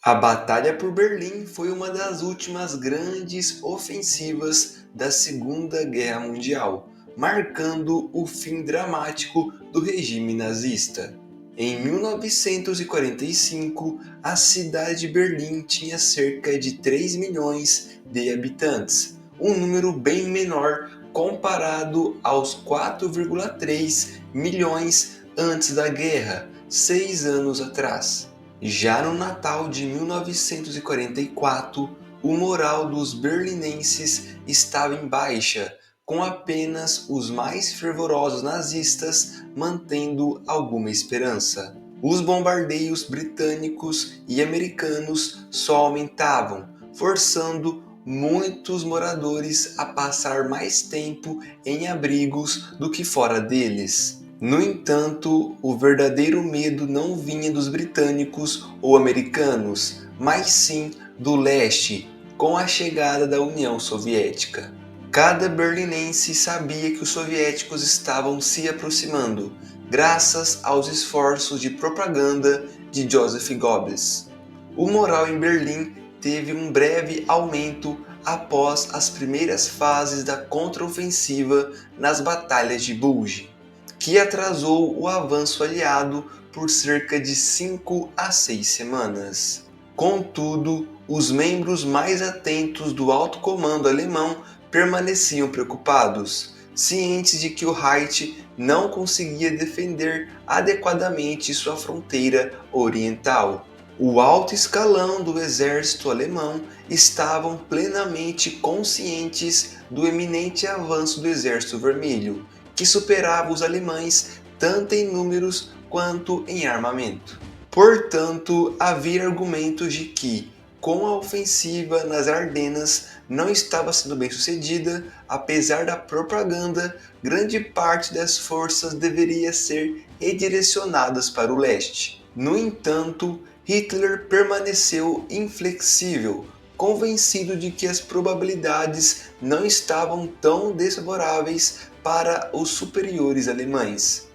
A Batalha por Berlim foi uma das últimas grandes ofensivas da Segunda Guerra Mundial, marcando o fim dramático do regime nazista. Em 1945, a cidade de Berlim tinha cerca de 3 milhões de habitantes, um número bem menor comparado aos 4,3 milhões antes da guerra, 6 anos atrás. Já no Natal de 1944, o moral dos berlinenses estava em baixa, com apenas os mais fervorosos nazistas mantendo alguma esperança. Os bombardeios britânicos e americanos só aumentavam, forçando muitos moradores a passar mais tempo em abrigos do que fora deles. No entanto, o verdadeiro medo não vinha dos britânicos ou americanos, mas sim do leste, com a chegada da União Soviética. Cada berlinense sabia que os soviéticos estavam se aproximando, graças aos esforços de propaganda de Joseph Goebbels. O moral em Berlim teve um breve aumento após as primeiras fases da contraofensiva nas batalhas de Bulge, que atrasou o avanço aliado por cerca de 5 a 6 semanas. Contudo, os membros mais atentos do alto comando alemão permaneciam preocupados, cientes de que o Reich não conseguia defender adequadamente sua fronteira oriental. O alto escalão do exército alemão estavam plenamente conscientes do eminente avanço do Exército Vermelho, que superava os alemães tanto em números quanto em armamento. Portanto, havia argumentos de que, com a ofensiva nas Ardenas não estava sendo bem sucedida, apesar da propaganda, grande parte das forças deveria ser redirecionadas para o leste. No entanto, Hitler permaneceu inflexível, convencido de que as probabilidades não estavam tão desfavoráveis para os superiores alemães.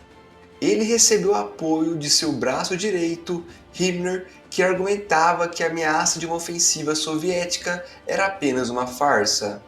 Ele recebeu apoio de seu braço direito, Himmler, que argumentava que a ameaça de uma ofensiva soviética era apenas uma farsa.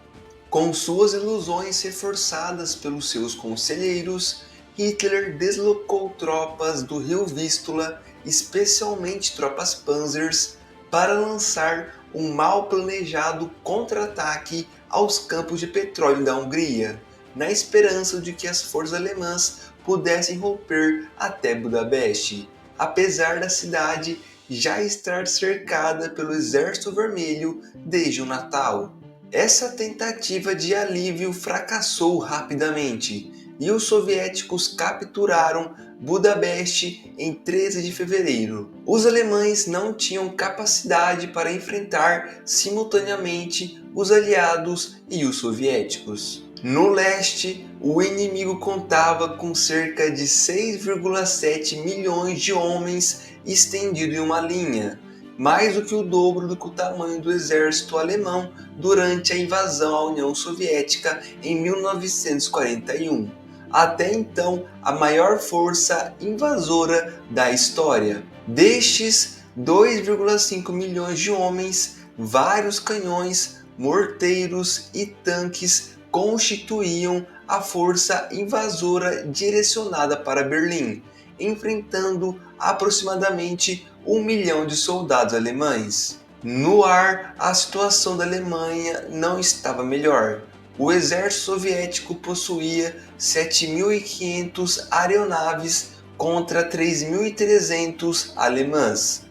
Com suas ilusões reforçadas pelos seus conselheiros, Hitler deslocou tropas do rio Vístula, especialmente tropas panzers, para lançar um mal planejado contra-ataque aos campos de petróleo da Hungria, na esperança de que as forças alemãs pudessem romper até Budapeste, apesar da cidade já estar cercada pelo Exército Vermelho desde o Natal. Essa tentativa de alívio fracassou rapidamente e os soviéticos capturaram Budapeste em 13 de fevereiro. Os alemães não tinham capacidade para enfrentar simultaneamente os aliados e os soviéticos. No leste, o inimigo contava com cerca de 6,7 milhões de homens estendidos em uma linha, mais do que o dobro do tamanho do exército alemão durante a invasão à União Soviética em 1941. Até então, a maior força invasora da história. Destes 2,5 milhões de homens, vários canhões, morteiros e tanques constituíam a força invasora direcionada para Berlim, enfrentando aproximadamente 1 milhão de soldados alemães. No ar, a situação da Alemanha não estava melhor. O exército soviético possuía 7.500 aeronaves contra 3.300 alemãs.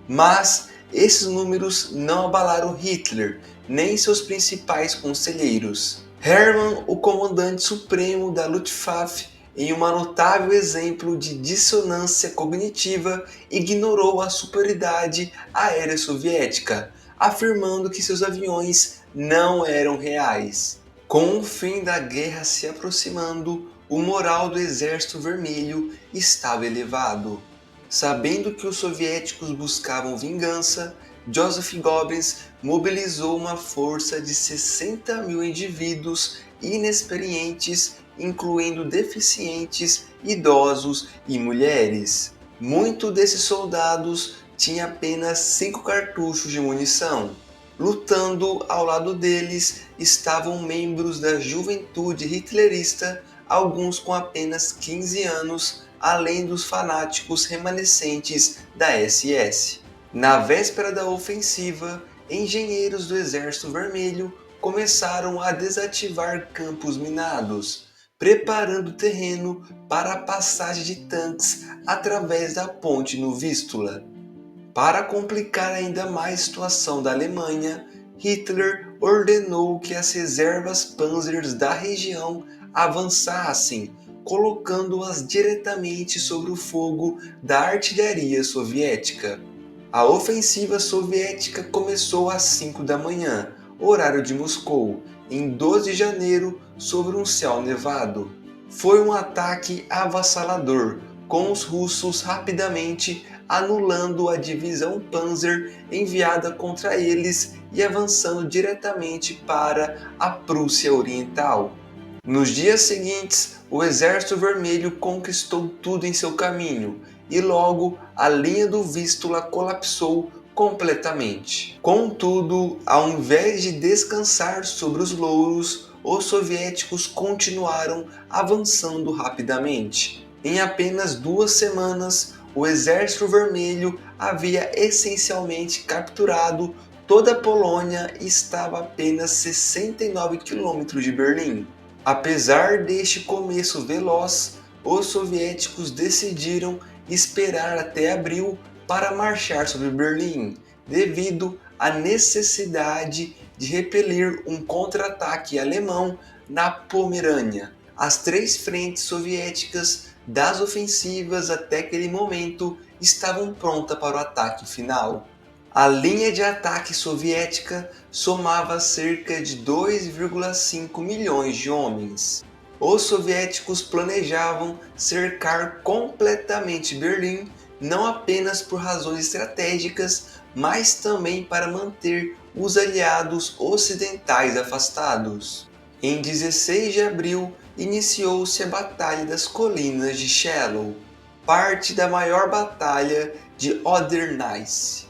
Mas esses números não abalaram Hitler, nem seus principais conselheiros. Hermann, o comandante supremo da Luftwaffe, em um notável exemplo de dissonância cognitiva, ignorou a superioridade aérea soviética, afirmando que seus aviões não eram reais. Com o fim da guerra se aproximando, o moral do Exército Vermelho estava elevado. Sabendo que os soviéticos buscavam vingança, Joseph Goebbels mobilizou uma força de 60 mil indivíduos inexperientes, incluindo deficientes, idosos e mulheres. Muitos desses soldados tinha apenas 5 cartuchos de munição. Lutando ao lado deles estavam membros da juventude hitlerista, alguns com apenas 15 anos, além dos fanáticos remanescentes da SS. Na véspera da ofensiva, engenheiros do Exército Vermelho começaram a desativar campos minados, preparando o terreno para a passagem de tanques através da ponte no Vístula. Para complicar ainda mais a situação da Alemanha, Hitler ordenou que as reservas panzers da região avançassem, colocando-as diretamente sob o fogo da artilharia soviética. A ofensiva soviética começou às 5 da manhã, horário de Moscou, em 12 de janeiro, sobre um céu nevado. Foi um ataque avassalador, com os russos rapidamente anulando a divisão Panzer enviada contra eles e avançando diretamente para a Prússia Oriental. Nos dias seguintes, o Exército Vermelho conquistou tudo em seu caminho e logo a linha do Vístula colapsou completamente. Contudo, ao invés de descansar sobre os louros, os soviéticos continuaram avançando rapidamente. Em apenas 2 semanas, o Exército Vermelho havia essencialmente capturado toda a Polônia e estava a apenas 69 quilômetros de Berlim. Apesar deste começo veloz, os soviéticos decidiram esperar até abril para marchar sobre Berlim, devido à necessidade de repelir um contra-ataque alemão na Pomerânia. As 3 frentes soviéticas das ofensivas até aquele momento estavam prontas para o ataque final. A linha de ataque soviética somava cerca de 2,5 milhões de homens. Os soviéticos planejavam cercar completamente Berlim, não apenas por razões estratégicas, mas também para manter os aliados ocidentais afastados. Em 16 de abril, iniciou-se a Batalha das Colinas de Shiloh, parte da maior batalha de Oder-Neisse.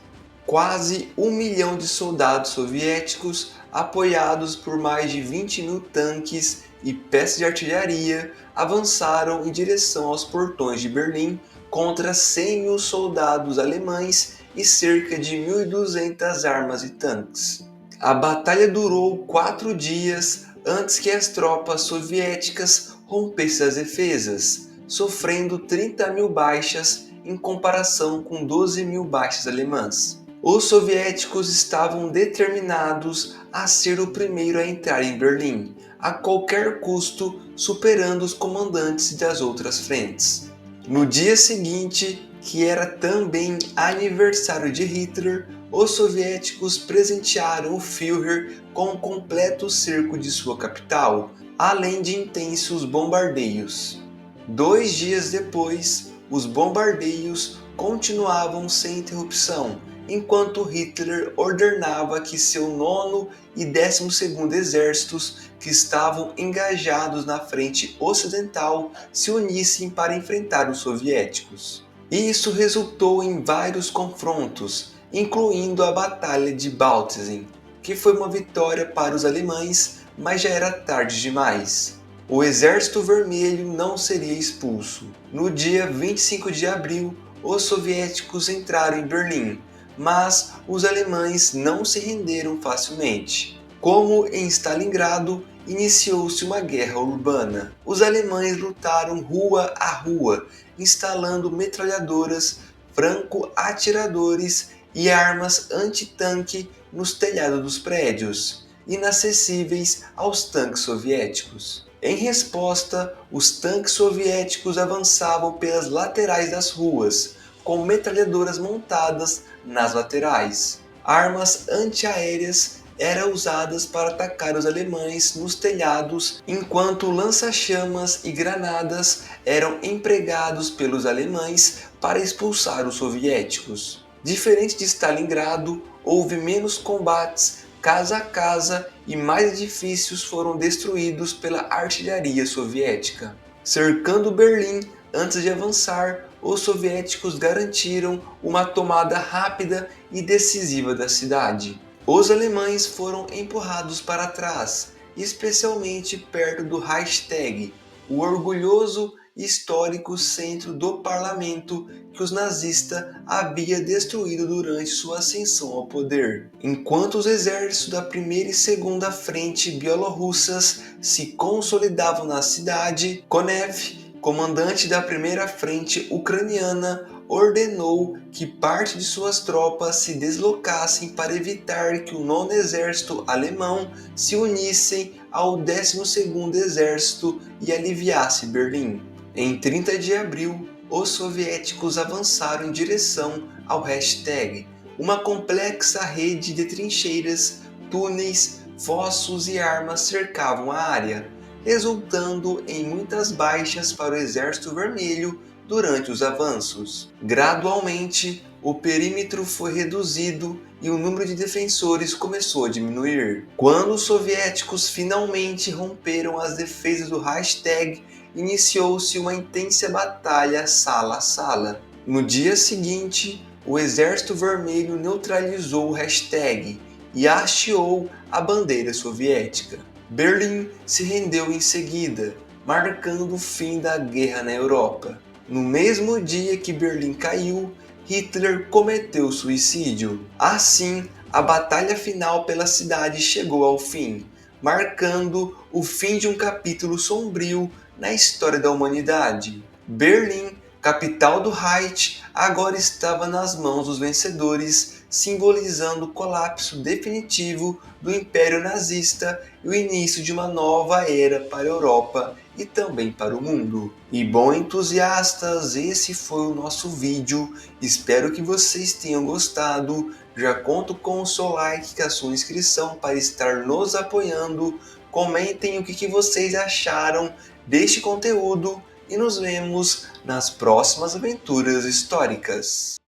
Quase 1 milhão de soldados soviéticos, apoiados por mais de 20 mil tanques e peças de artilharia, avançaram em direção aos portões de Berlim contra 100 mil soldados alemães e cerca de 1.200 armas e tanques. A batalha durou 4 dias antes que as tropas soviéticas rompessem as defesas, sofrendo 30 mil baixas em comparação com 12 mil baixas alemãs. Os soviéticos estavam determinados a ser o primeiro a entrar em Berlim, a qualquer custo, superando os comandantes das outras frentes. No dia seguinte, que era também aniversário de Hitler, os soviéticos presentearam o Führer com um completo cerco de sua capital, além de intensos bombardeios. 2 dias depois, os bombardeios continuavam sem interrupção, enquanto Hitler ordenava que seu 9º e 12º exércitos, que estavam engajados na frente ocidental, se unissem para enfrentar os soviéticos. Isso resultou em vários confrontos, incluindo a Batalha de Bautzen, que foi uma vitória para os alemães, mas já era tarde demais. O Exército Vermelho não seria expulso. No dia 25 de abril, os soviéticos entraram em Berlim, mas os alemães não se renderam facilmente. Como em Stalingrado, iniciou-se uma guerra urbana. Os alemães lutaram rua a rua, instalando metralhadoras, franco-atiradores e armas anti-tanque nos telhados dos prédios, inacessíveis aos tanques soviéticos. Em resposta, os tanques soviéticos avançavam pelas laterais das ruas, com metralhadoras montadas nas laterais. Armas antiaéreas eram usadas para atacar os alemães nos telhados, enquanto lança-chamas e granadas eram empregados pelos alemães para expulsar os soviéticos. Diferente de Stalingrado, houve menos combates casa a casa e mais edifícios foram destruídos pela artilharia soviética. Cercando Berlim, antes de avançar, os soviéticos garantiram uma tomada rápida e decisiva da cidade. Os alemães foram empurrados para trás, especialmente perto do Reichstag, o orgulhoso e histórico centro do parlamento que os nazistas haviam destruído durante sua ascensão ao poder. Enquanto os exércitos da primeira e segunda frente bielorrussas se consolidavam na cidade, Konev, comandante da primeira frente ucraniana, ordenou que parte de suas tropas se deslocassem para evitar que o 9º Exército Alemão se unisse ao 12º Exército e aliviasse Berlim. Em 30 de abril, os soviéticos avançaram em direção ao Reichstag, uma complexa rede de trincheiras, túneis, fossos e armas cercavam a área, resultando em muitas baixas para o Exército Vermelho durante os avanços. Gradualmente, o perímetro foi reduzido e o número de defensores começou a diminuir. Quando os soviéticos finalmente romperam as defesas do Reichstag, iniciou-se uma intensa batalha sala a sala. No dia seguinte, o Exército Vermelho neutralizou o Reichstag e hasteou a bandeira soviética. Berlim se rendeu em seguida, marcando o fim da guerra na Europa. No mesmo dia que Berlim caiu, Hitler cometeu suicídio. Assim, a batalha final pela cidade chegou ao fim, marcando o fim de um capítulo sombrio na história da humanidade. Berlim, capital do Reich, agora estava nas mãos dos vencedores, simbolizando o colapso definitivo do Império Nazista e o início de uma nova era para a Europa e também para o mundo. E bom, entusiastas, esse foi o nosso vídeo. Espero que vocês tenham gostado. Já conto com o seu like, com a sua inscrição para estar nos apoiando. Comentem o que vocês acharam deste conteúdo e nos vemos nas próximas aventuras históricas.